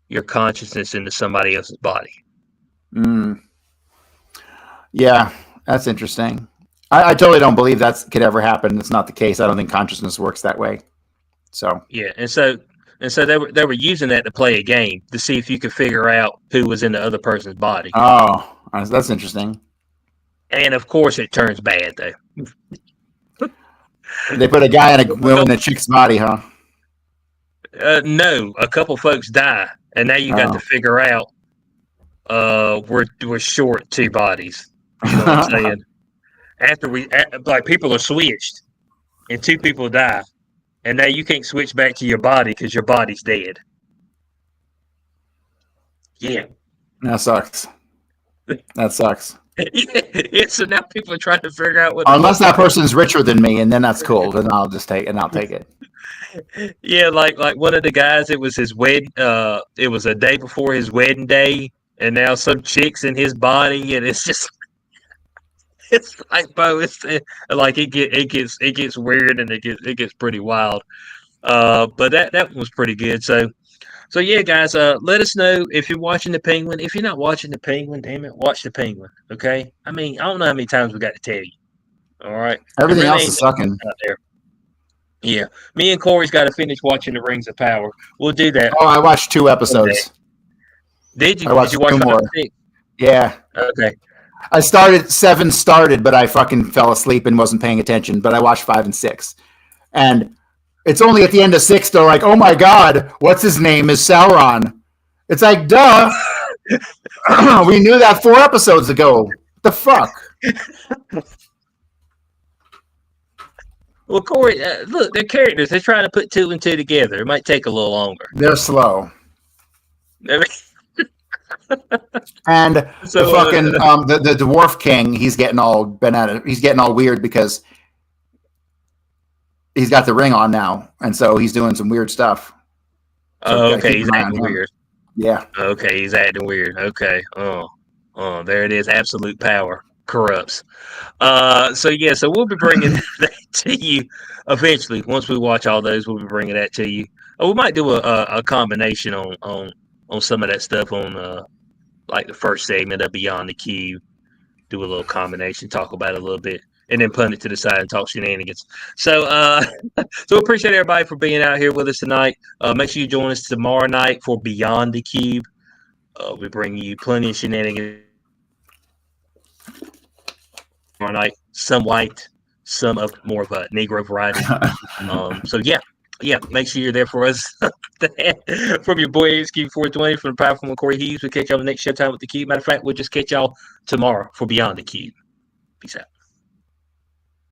your consciousness into somebody else's body. Yeah, that's interesting. I totally don't believe that could ever happen. It's not the case. I don't think consciousness works that way. So yeah, and so they were using that to play a game to see if you could figure out who was in the other person's body. Oh, that's interesting. And of course, it turns bad though. They put a guy in a chick's body, huh? No, a couple folks die, and now you got to figure out we're short two bodies. You know what I'm saying? after like people are switched and two people die, and now you can't switch back to your body because your body's dead. Yeah. That sucks. That sucks. Yeah, so now people are trying to figure out what. Unless that person's richer than me, and then that's cool. Then I'll just take and I'll take it. Yeah, like one of the guys, it was his wedding. It was a day before his wedding day, and now some chicks in his body, and it's just, it's like, bro, it's like it gets weird, and it gets pretty wild. But that was pretty good. So yeah, guys, let us know if you're watching the Penguin. If you're not watching the Penguin, damn it, watch the Penguin. Okay, I mean, I don't know how many times we got to tell you. All right, Everything else is sucking out there. Yeah, me and Corey's got to finish watching the Rings of Power. We'll do that. Oh, I watched 2 episodes. Did you? I watched Did you watch 2 more. 6? Yeah. Okay. I started 7 but I fucking fell asleep and wasn't paying attention. But I watched 5 and 6, and it's only at the end of 6 they're like, "Oh my god, what's his name is Sauron." It's like, duh. We knew that 4 episodes ago. What the fuck? Well, Corey, look, they're characters. They're trying to put 2 and 2 together. It might take a little longer. They're slow. I mean, and so, the fucking the dwarf king, he's getting all banana. He's getting all weird because he's got the ring on now, and so he's doing some weird stuff. So okay, he's acting weird. Yeah. Okay, he's acting weird. Okay. Oh, there it is. Absolute power corrupts. So we'll be bringing that to you eventually. Once we watch all those, we'll be bringing that to you. We might do a combination on some of that stuff on like the first segment of Beyond the Cube. Do a little combination, talk about it a little bit, and then punt it to the side and talk shenanigans. So so appreciate everybody for being out here with us tonight. Make sure you join us tomorrow night for Beyond the Cube. We bring you plenty of shenanigans tomorrow night. Some white, some of more of a Negro variety. So yeah, make sure you're there for us. From your boy HQ420, from the powerful Corey Hughes. We'll catch y'all the next Showtime with the Cube. Matter of fact, we'll just catch y'all tomorrow for Beyond the Cube. Peace out.